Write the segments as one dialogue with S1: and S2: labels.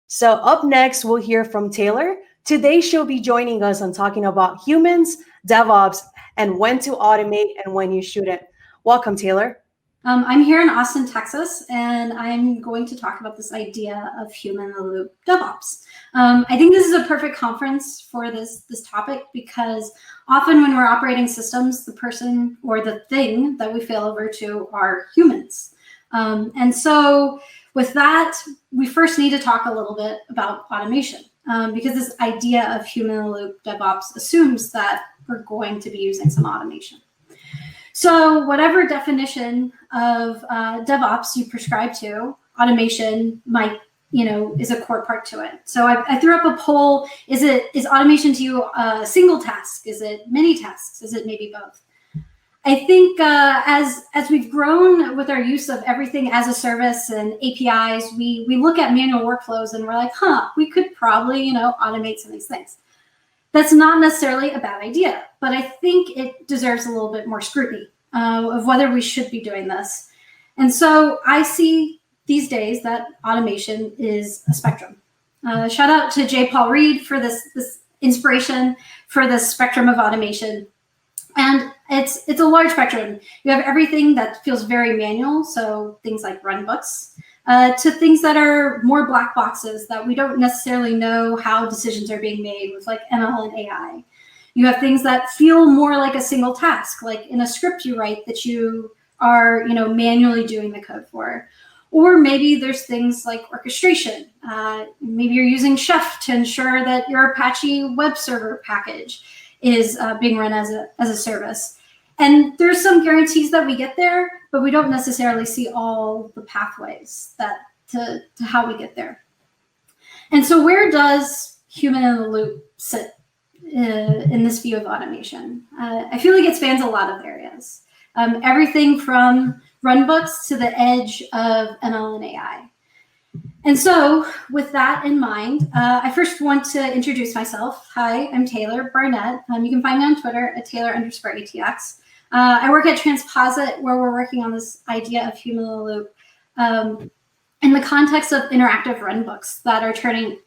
S1: So up next, we'll hear from Taylor. Today, she'll be joining us on talking about humans, DevOps, and when to automate and when you shouldn't. Welcome, Taylor.
S2: I'm here in Austin, Texas, and I'm going to talk about this idea of human-in-the-loop DevOps. I think this is a perfect conference for this topic because often when we're operating systems, the person or the thing that we fail over to are humans. And so with that, we first need to talk a little bit about automation because this idea of human-in-the-loop DevOps assumes that we're going to be using some automation. So whatever definition of DevOps you prescribe to, automation might, is a core part to it. So I threw up a poll. Is automation to you a single task? Is it many tasks? Is it maybe both? I think as we've grown with our use of everything as a service and APIs, we look at manual workflows and we're like, we could probably, automate some of these things. That's not necessarily a bad idea, but I think it deserves a little bit more scrutiny of whether we should be doing this. And so I see these days that automation is a spectrum. Shout out to J. Paul Reed for this inspiration for the spectrum of automation. And it's a large spectrum. You have everything that feels very manual, so things like Runbooks, to things that are more black boxes that we don't necessarily know how decisions are being made with like ML and AI. You have things that feel more like a single task, like in a script you write that you are manually doing the code for. Or maybe there's things like orchestration. Maybe you're using Chef to ensure that your Apache web server package is being run as a service. And there's some guarantees that we get there, but we don't necessarily see all the pathways to how we get there. And so where does human-in-the-loop sit in this view of automation? I feel like it spans a lot of areas. Everything from Runbooks to the edge of ML and AI. And so with that in mind, I first want to introduce myself. Hi, I'm Taylor Barnett. You can find me on Twitter at Taylor_ATX. I work at Transposit, where we're working on this idea of human-in-the-loop in the context of interactive runbooks that are turning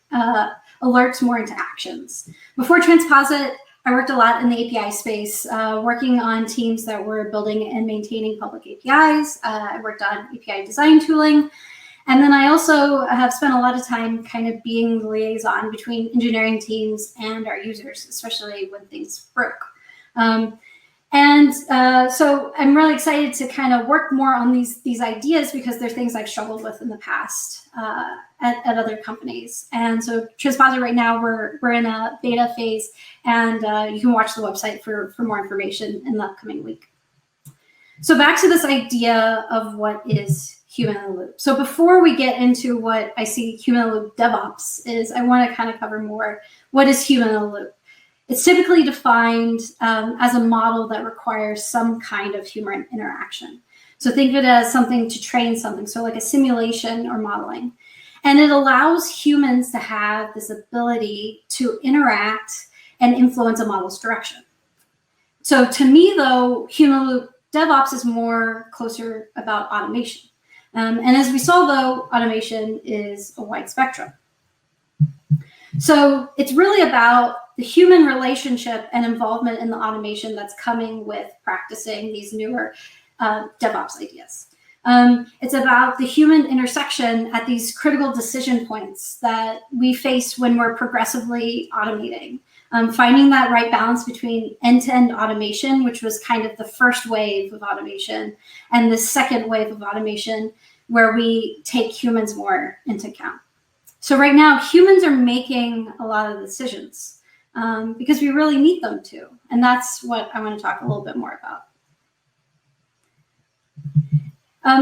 S2: alerts more into actions. Before Transposit, I worked a lot in the API space, working on teams that were building and maintaining public APIs. I worked on API design tooling. And then I also have spent a lot of time kind of being the liaison between engineering teams and our users, especially when things broke. So I'm really excited to kind of work more on these ideas because they're things I've struggled with in the past at other companies. And so Transposit right now, we're in a beta phase, and you can watch the website for more information in the upcoming week. So back to this idea of what is human-in-the-loop. So before we get into what I see human-in-the-loop DevOps is, I want to kind of cover more what is human-in-the-loop. It's typically defined as a model that requires some kind of human interaction. So think of it as something to train something, so like a simulation or modeling. And it allows humans to have this ability to interact and influence a model's direction. So to me, though, human-in-the-loop DevOps is more closer about automation. And as we saw, though, automation is a wide spectrum. So it's really about the human relationship and involvement in the automation that's coming with practicing these newer DevOps ideas. It's about the human intersection at these critical decision points that we face when we're progressively automating. Finding that right balance between end-to-end automation, which was kind of the first wave of automation, and the second wave of automation, where we take humans more into account. So right now, humans are making a lot of the decisions because we really need them to. And that's what I want to talk a little bit more about.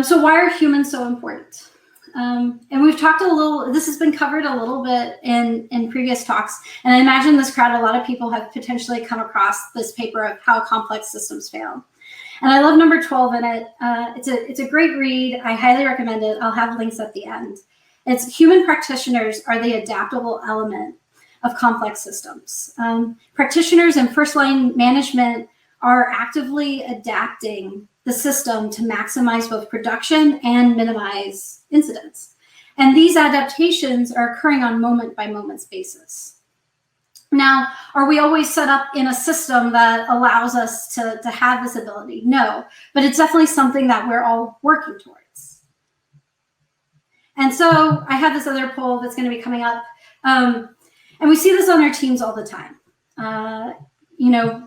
S2: So why are humans so important? And we've talked a little, this has been covered a little bit in previous talks. And I imagine this crowd, a lot of people have potentially come across this paper of how complex systems fail. And I love number 12 in it. It's a great read. I highly recommend it. I'll have links at the end. It's human practitioners are the adaptable element of complex systems. Practitioners and first-line management are actively adapting the system to maximize both production and minimize incidents. And these adaptations are occurring on moment-by-moment basis. Now, are we always set up in a system that allows us to have this ability? No, but it's definitely something that we're all working towards. And so I have this other poll that's going to be coming up. And we see this on our teams all the time.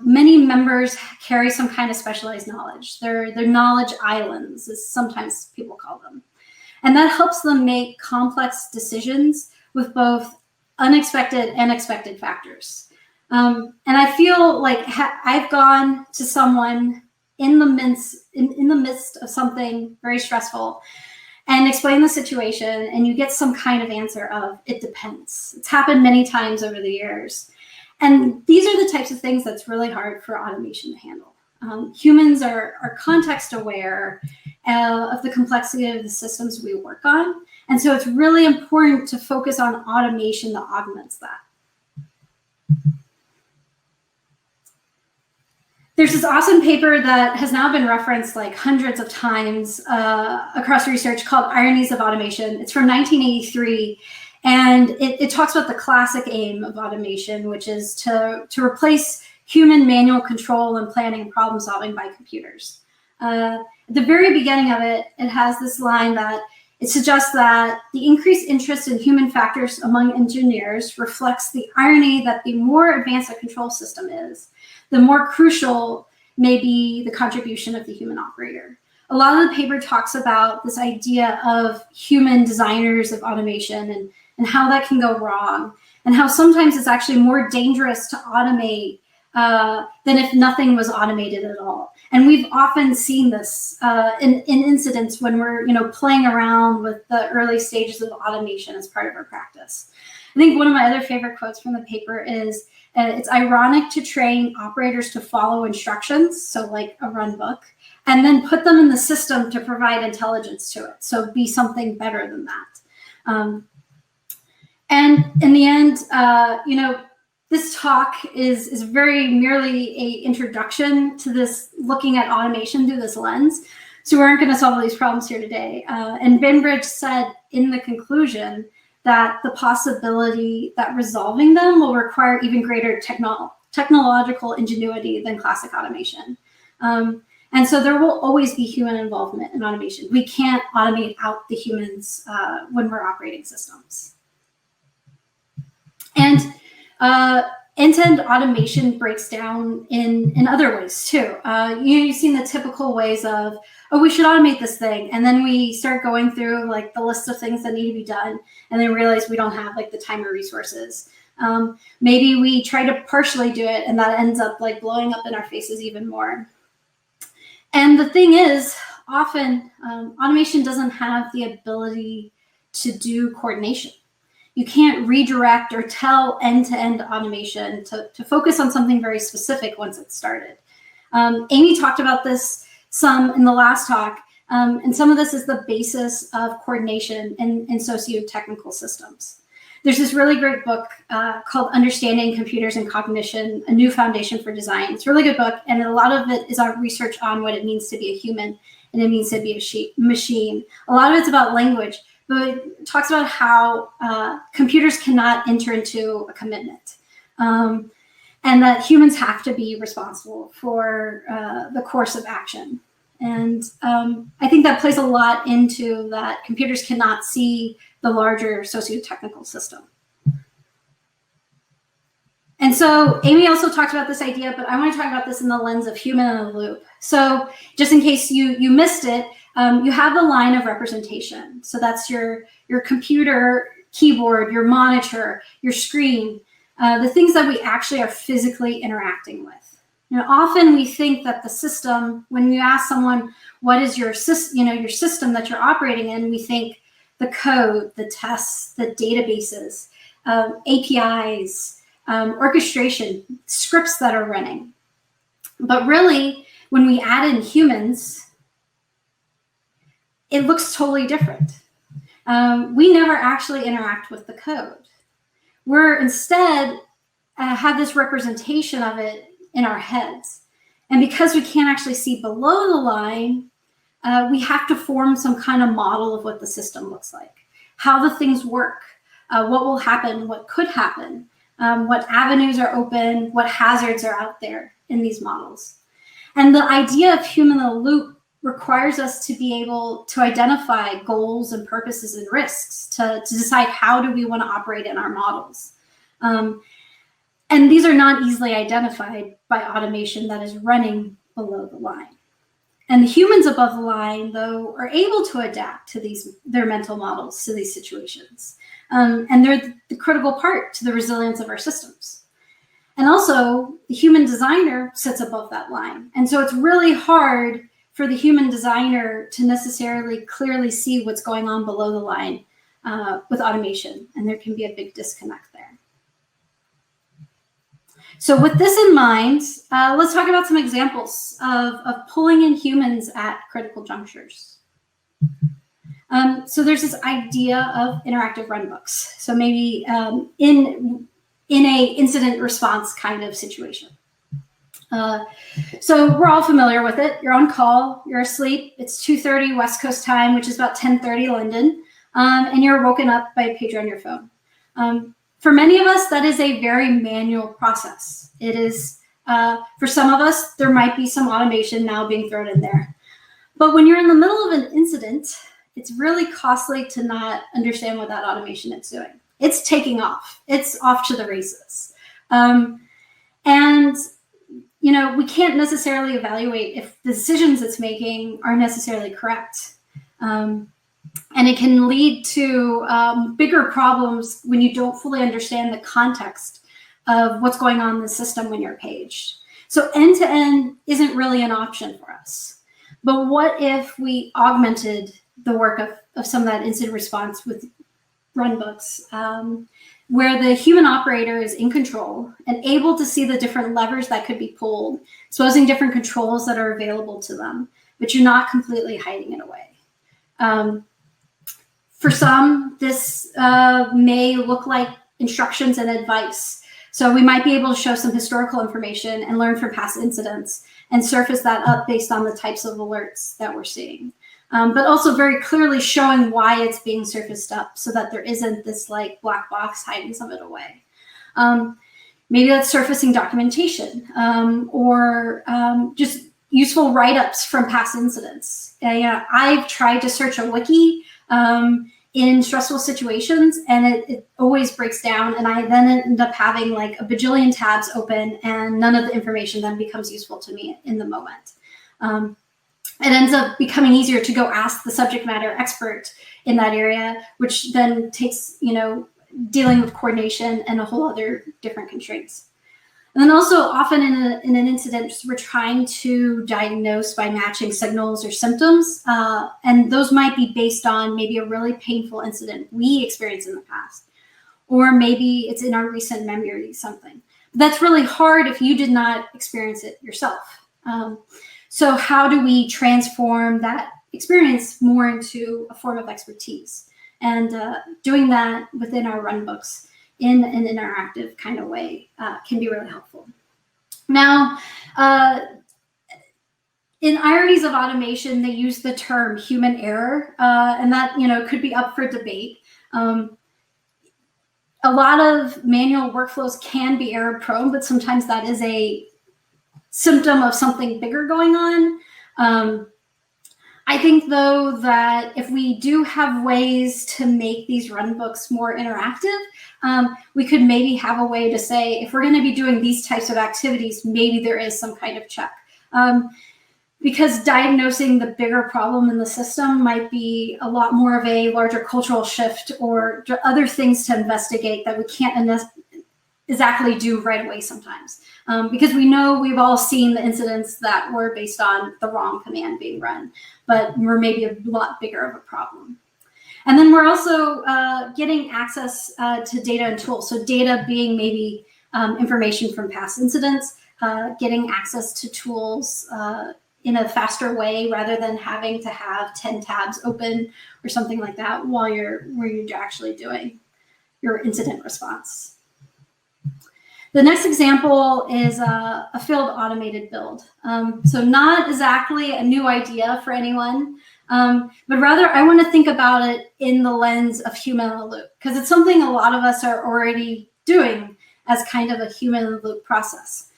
S2: Many members carry some kind of specialized knowledge. They're knowledge islands, as sometimes people call them. And that helps them make complex decisions with both unexpected and expected factors. And I feel like I've gone to someone in the midst of something very stressful and explain the situation, and you get some kind of answer of, it depends. It's happened many times over the years. And these are the types of things that's really hard for automation to handle. Humans are context aware of the complexity of the systems we work on. And so it's really important to focus on automation that augments that. There's this awesome paper that has now been referenced like hundreds of times across research called Ironies of Automation. It's from 1983. And it talks about the classic aim of automation, which is to replace human manual control and planning and problem solving by computers. At the very beginning of it, it has this line that it suggests that the increased interest in human factors among engineers reflects the irony that the more advanced a control system is, the more crucial may be the contribution of the human operator. A lot of the paper talks about this idea of human designers of automation and how that can go wrong, and how sometimes it's actually more dangerous to automate than if nothing was automated at all. And we've often seen this in incidents when we're playing around with the early stages of automation as part of our practice. I think one of my other favorite quotes from the paper is, it's ironic to train operators to follow instructions, so like a run book, and then put them in the system to provide intelligence to it. So be something better than that. And in the end, this talk is very merely an introduction to this, looking at automation through this lens. So we aren't going to solve all these problems here today. And Bainbridge said in the conclusion that the possibility that resolving them will require even greater technological ingenuity than classic automation. And so there will always be human involvement in automation. We can't automate out the humans when we're operating systems. And end-to-end automation breaks down in other ways too. You've seen the typical ways of, oh, we should automate this thing. And then we start going through like the list of things that need to be done and then realize we don't have like the time or resources. Maybe we try to partially do it and that ends up like blowing up in our faces even more. And the thing is, often automation doesn't have the ability to do coordination. You can't redirect or tell end-to-end automation to focus on something very specific once it's started. Amy talked about this some in the last talk, and some of this is the basis of coordination in socio-technical systems. There's this really great book called Understanding Computers and Cognition, A New Foundation for Design. It's a really good book, and a lot of it is on research on what it means to be a human and it means to be a machine. A lot of it's about language, but it talks about how computers cannot enter into a commitment, and that humans have to be responsible for the course of action. And I think that plays a lot into that computers cannot see the larger socio-technical system. And so Amy also talked about this idea, but I want to talk about this in the lens of human in the loop. So just in case you missed it, you have the line of representation. So that's your computer, keyboard, your monitor, your screen, the things that we actually are physically interacting with. Often we think that the system, when you ask someone, what is your system that you're operating in, we think the code, the tests, the databases, APIs, orchestration, scripts that are running. But really, when we add in humans, it looks totally different. We never actually interact with the code. We're instead have this representation of it in our heads. And because we can't actually see below the line, we have to form some kind of model of what the system looks like. how the things work, what will happen, what could happen, what avenues are open, what hazards are out there in these models. And the idea of human in the loop requires us to be able to identify goals and purposes and risks to decide how do we want to operate in our models. And these are not easily identified by automation that is running below the line. And the humans above the line, though, are able to adapt to their mental models to these situations. And they're the critical part to the resilience of our systems. And also, the human designer sits above that line. And so it's really hard for the human designer to necessarily clearly see what's going on below the line with automation. And there can be a big disconnect there. So with this in mind, let's talk about some examples of pulling in humans at critical junctures. So there's this idea of interactive runbooks. So maybe in a incident response kind of situation. So we're all familiar with it. You're on call, you're asleep. It's 2:30 West Coast time, which is about 10:30 London, and you're woken up by a pager on your phone. For many of us, that is a very manual process. It is, for some of us, there might be some automation now being thrown in there. But when you're in the middle of an incident, it's really costly to not understand what that automation is doing. It's taking off. It's off to the races. And, you know, we can't necessarily evaluate if the decisions it's making are necessarily correct. And it can lead to bigger problems when you don't fully understand the context of what's going on in the system when you're paged. So end-to-end isn't really an option for us. But what if we augmented the work of some of that incident response with runbooks, where the human operator is in control and able to see the different levers that could be pulled, exposing different controls that are available to them, but you're not completely hiding it away. For some, this may look like instructions and advice. So we might be able to show some historical information and learn from past incidents and surface that up based on the types of alerts that we're seeing. But also very clearly showing why it's being surfaced up so that there isn't this like black box hiding some of it away. Maybe that's surfacing documentation or just useful write-ups from past incidents. I've tried to search a wiki in stressful situations, and it always breaks down, and I then end up having like a bajillion tabs open, and none of the information then becomes useful to me in the moment. It ends up becoming easier to go ask the subject matter expert in that area, which then takes, you know, dealing with coordination and a whole other different constraints. And then also often in an incident, we're trying to diagnose by matching signals or symptoms. And those might be based on maybe a really painful incident we experienced in the past, or maybe it's in our recent memory, something. That's really hard if you did not experience it yourself. So how do we transform that experience more into a form of expertise? And doing that within our runbooks in an interactive kind of way can be really helpful. Now, in Ironies of Automation, they use the term human error, and that, you know, could be up for debate. A lot of manual workflows can be error prone, but sometimes that is a symptom of something bigger going on. I think, though, that if we do have ways to make these runbooks more interactive, we could maybe have a way to say, if we're going to be doing these types of activities, maybe there is some kind of check. Because diagnosing the bigger problem in the system might be a lot more of a larger cultural shift or other things to investigate that we can't exactly do right away sometimes. Because we know we've all seen the incidents that were based on the wrong command being run, but we're maybe a lot bigger of a problem. And then we're also getting access to data and tools. So data being maybe information from past incidents, getting access to tools in a faster way rather than having to have 10 tabs open or something like that while you're actually doing your incident response. The next example is a field automated build. So not exactly a new idea for anyone. but rather I want to think about it in the lens of human in the loop, because it's something a lot of us are already doing as kind of a human in the loop process.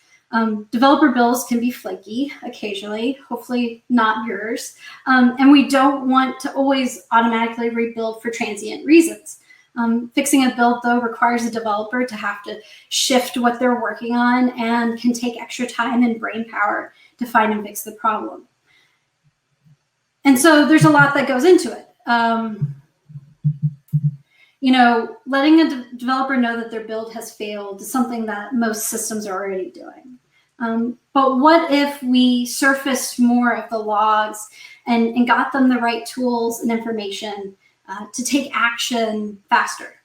S2: Developer builds can be flaky occasionally, hopefully not yours. And we don't want to always automatically rebuild for transient reasons. Fixing a build, though, requires a developer to have to shift what they're working on and can take extra time and brain power to find and fix the problem. And so there's a lot that goes into it. Letting a developer know that their build has failed is something that most systems are already doing. But what if we surfaced more of the logs and got them the right tools and information to take action faster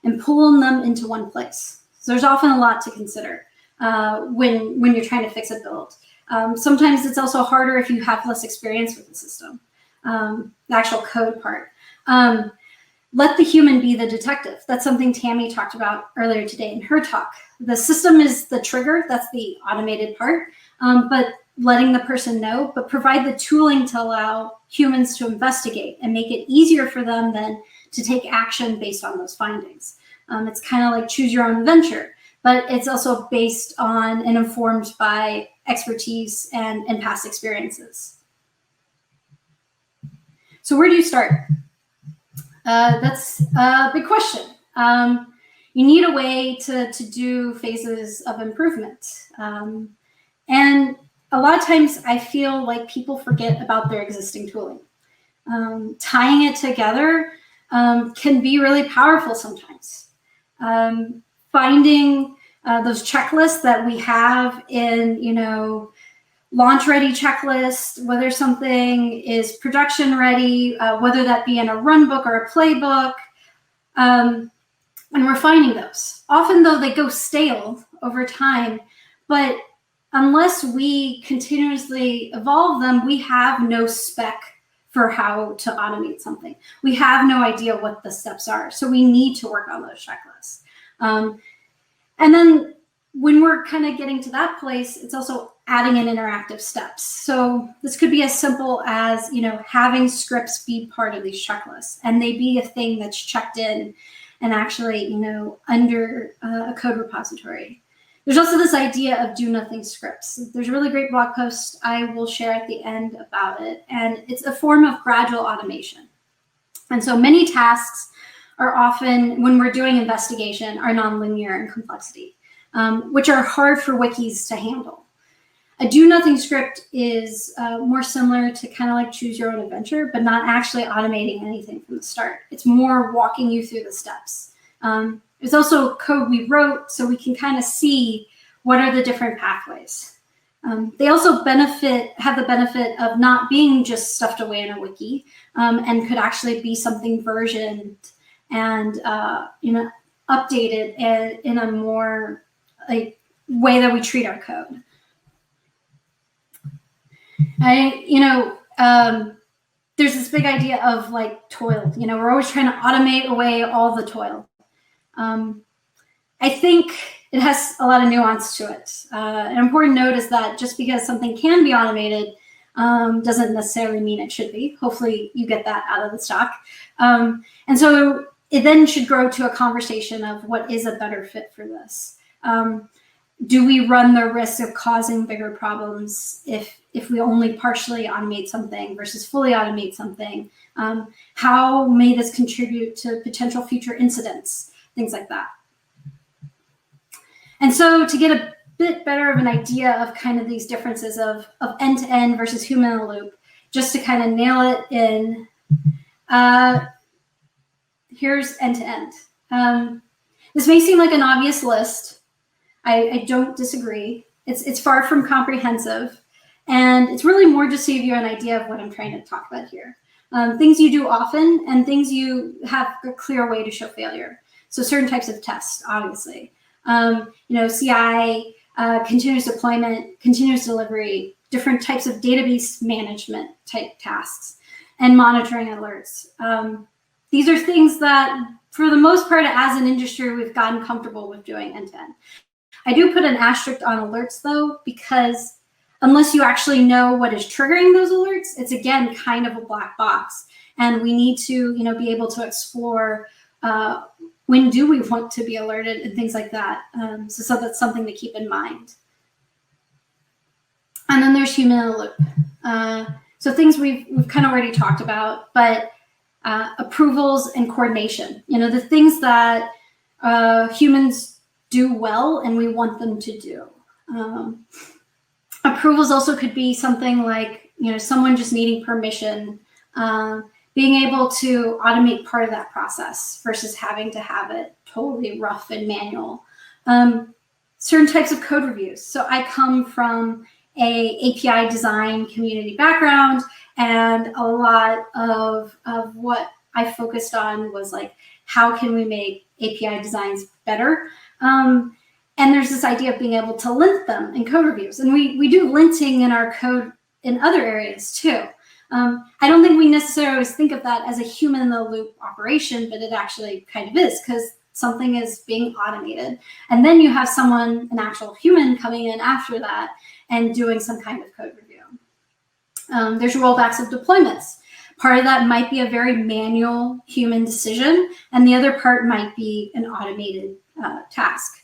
S2: and pulling them into one place? So there's often a lot to consider when you're trying to fix a build. Sometimes it's also harder if you have less experience with the system, the actual code part. Let the human be the detective. That's something Tammy talked about earlier today in her talk. The system is the trigger, that's the automated part, but letting the person know, but provide the tooling to allow humans to investigate and make it easier for them then to take action based on those findings. It's kind of like choose your own adventure, but it's also based on and informed by expertise and past experiences. So where do you start? That's a big question. You need a way to do phases of improvement. And a lot of times I feel like people forget about their existing tooling. Tying it together can be really powerful sometimes. Finding those checklists that we have in, launch ready checklist, whether something is production ready, whether that be in a runbook or a playbook, and we're finding those. Often though, they go stale over time, but unless we continuously evolve them, we have no spec for how to automate something. We have no idea what the steps are. So we need to work on those checklists. And then when we're kind of getting to that place, it's also adding in interactive steps. So this could be as simple as, having scripts be part of these checklists and they be a thing that's checked in and actually, under a code repository. There's also this idea of do nothing scripts. There's a really great blog post I will share at the end about it. And it's a form of gradual automation. And so many tasks are often, when we're doing investigation, are nonlinear in complexity, which are hard for wikis to handle. A do nothing script is more similar to kind of like choose your own adventure, but not actually automating anything from the start. It's more walking you through the steps. There's also code we wrote so we can kind of see what are the different pathways. They also have the benefit of not being just stuffed away in a wiki and could actually be something versioned and updated in a more way that we treat our code. There's this big idea of toil. We're always trying to automate away all the toil. I think it has a lot of nuance to it. An important note is that just because something can be automated doesn't necessarily mean it should be. Hopefully you get that out of the stock. And so it then should grow to a conversation of what is a better fit for this. Do we run the risk of causing bigger problems if we only partially automate something versus fully automate something? How may this contribute to potential future incidents? Things like that. And so to get a bit better of an idea of kind of these differences of end-to-end versus human in the loop, just to kind of nail it in, here's end-to-end. This may seem like an obvious list. I don't disagree. It's far from comprehensive. And it's really more just to give you an idea of what I'm trying to talk about here. Things you do often and things you have a clear way to show failure. So certain types of tests, obviously. CI, continuous deployment, continuous delivery, different types of database management type tasks, and monitoring alerts. These are things that, for the most part, as an industry, we've gotten comfortable with doing end-to-end. I do put an asterisk on alerts, though, because unless you actually know what is triggering those alerts, it's again kind of a black box. And we need to, be able to explore when do we want to be alerted and things like that. So that's something to keep in mind. And then there's human in the loop. So things we've kind of already talked about, but approvals and coordination, the things that humans do well and we want them to do. Approvals also could be something like, someone just needing permission, being able to automate part of that process versus having to have it totally rough and manual. Certain types of code reviews. So I come from a API design community background, and a lot of what I focused on was like, how can we make API designs better? And there's this idea of being able to lint them in code reviews. And we do linting in our code in other areas too. I don't think we necessarily always think of that as a human in the loop operation, but it actually kind of is, because something is being automated. And then you have someone, an actual human, coming in after that and doing some kind of code review. There's rollbacks of deployments. Part of that might be a very manual human decision, and the other part might be an automated task.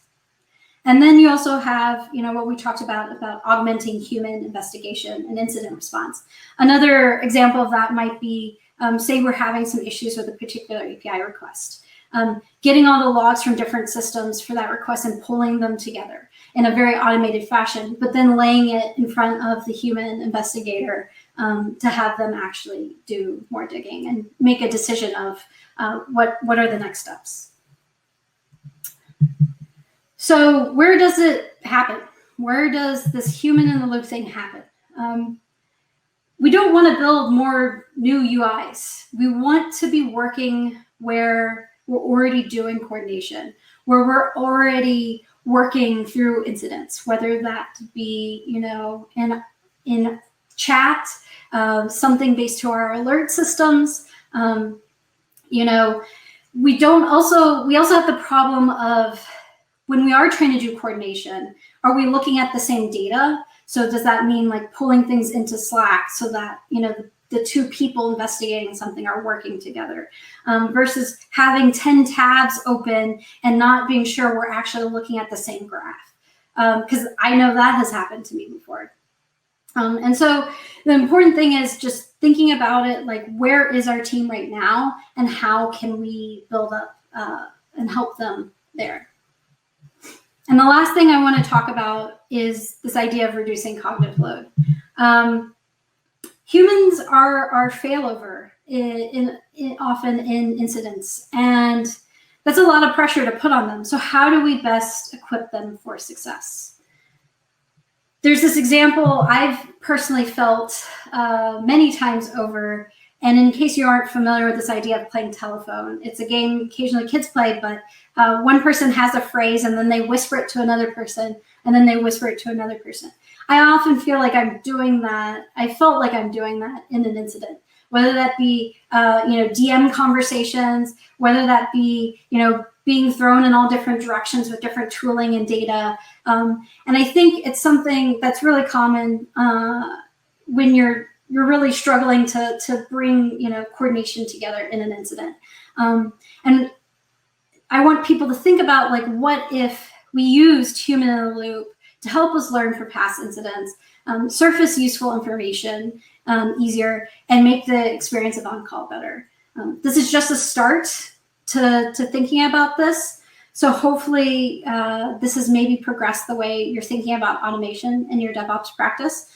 S2: And then you also have, what we talked about augmenting human investigation and incident response. Another example of that might be, say we're having some issues with a particular API request. Getting all the logs from different systems for that request and pulling them together in a very automated fashion, but then laying it in front of the human investigator to have them actually do more digging and make a decision of what are the next steps. So where does it happen? Where does this human in the loop thing happen? We don't want to build more new UIs. We want to be working where we're already doing coordination, where we're already working through incidents, whether that be, in chat, something based to our alert systems. We also have the problem of, when we are trying to do coordination, are we looking at the same data? So does that mean like pulling things into Slack so that, the two people investigating something are working together, versus having 10 tabs open and not being sure we're actually looking at the same graph? Because I know that has happened to me before. And so the important thing is just thinking about it, like, where is our team right now and how can we build up and help them there? And the last thing I want to talk about is this idea of reducing cognitive load. Humans are failover often in incidents, and that's a lot of pressure to put on them. So how do we best equip them for success? There's this example I've personally felt many times over. And in case you aren't familiar with this idea of playing telephone, it's a game occasionally kids play, but one person has a phrase and then they whisper it to another person and then they whisper it to another person. I often feel like I'm doing that. I felt like I'm doing that in an incident, whether that be, DM conversations, whether that be, being thrown in all different directions with different tooling and data. And I think it's something that's really common when you're really struggling to bring, coordination together in an incident. And I want people to think about, like, what if we used human in the loop to help us learn from past incidents, surface useful information easier, and make the experience of on-call better. This is just a start to thinking about this. So hopefully this has maybe progressed the way you're thinking about automation in your DevOps practice.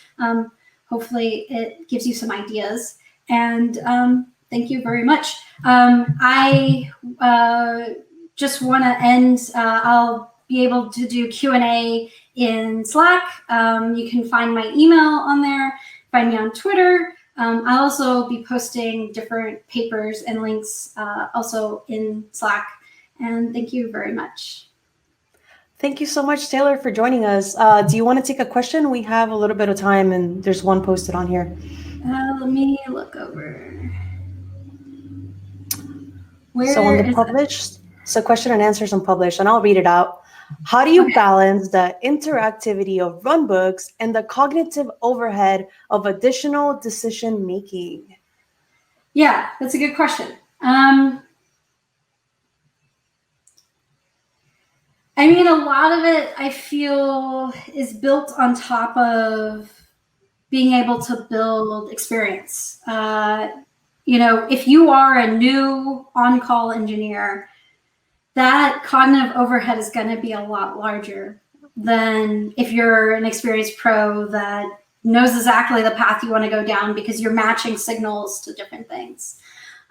S2: Hopefully it gives you some ideas, and thank you very much. I just want to end, I'll be able to do Q&A in Slack. You can find my email on there, find me on Twitter. I'll also be posting different papers and links also in Slack, and thank you very much.
S1: Thank you so much, Taylor, for joining us. Do you want to take a question? We have a little bit of time, and there's one posted on here.
S2: Let me look over.
S1: So on the published, so question and answers on published, and I'll read it out. How do you balance the interactivity of runbooks and the cognitive overhead of additional decision making?
S2: Yeah, that's a good question. I mean, a lot of it I feel is built on top of being able to build experience. If you are a new on-call engineer, that cognitive overhead is going to be a lot larger than if you're an experienced pro that knows exactly the path you want to go down because you're matching signals to different things.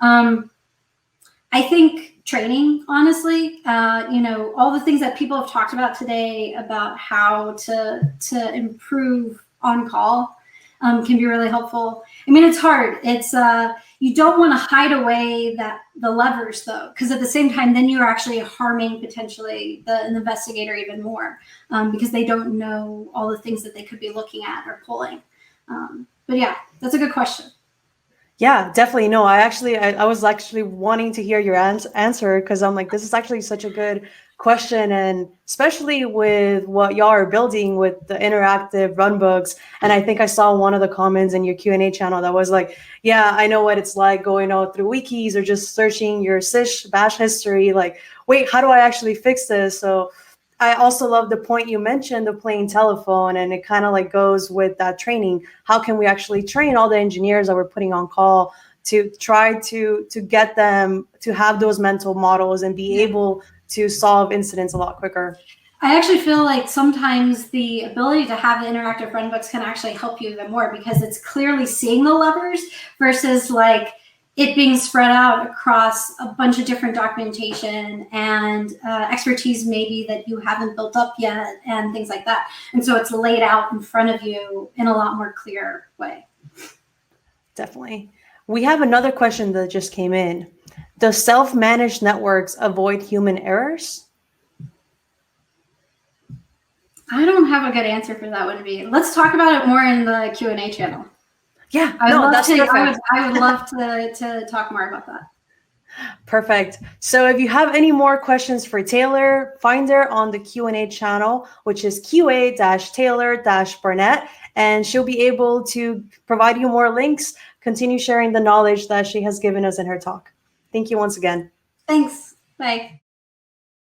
S2: I think training, honestly, all the things that people have talked about today about how to improve on call can be really helpful. I mean, it's hard. It's you don't want to hide away the levers though, because at the same time, then you're actually harming potentially the investigator even more because they don't know all the things that they could be looking at or pulling. But yeah, that's a good question.
S1: Yeah, definitely. No, I was actually wanting to hear your answer because I'm like, this is actually such a good question. And especially with what y'all are building with the interactive runbooks. And I think I saw one of the comments in your Q&A channel that was like, yeah, I know what it's like going out through wikis or just searching your sysh bash history. Like, wait, how do I actually fix this? So I also love the point you mentioned, the playing telephone, and it kind of like goes with that training. How can we actually train all the engineers that we're putting on call to try to get them to have those mental models and be able to solve incidents a lot quicker?
S2: I actually feel like sometimes the ability to have the interactive runbooks can actually help you even more because it's clearly seeing the levers versus like it being spread out across a bunch of different documentation and expertise maybe that you haven't built up yet and things like that. And so it's laid out in front of you in a lot more clear way.
S1: Definitely. We have another question that just came in. Does self-managed networks avoid human errors?
S2: I don't have a good answer for that one, V. Let's talk about it more in the Q&A channel.
S1: Yeah,
S2: I would love to talk more about that.
S1: Perfect. So if you have any more questions for Taylor, find her on the Q&A channel, which is QA-Taylor-Barnett, and she'll be able to provide you more links, continue sharing the knowledge that she has given us in her talk. Thank you once again.
S2: Thanks. Bye.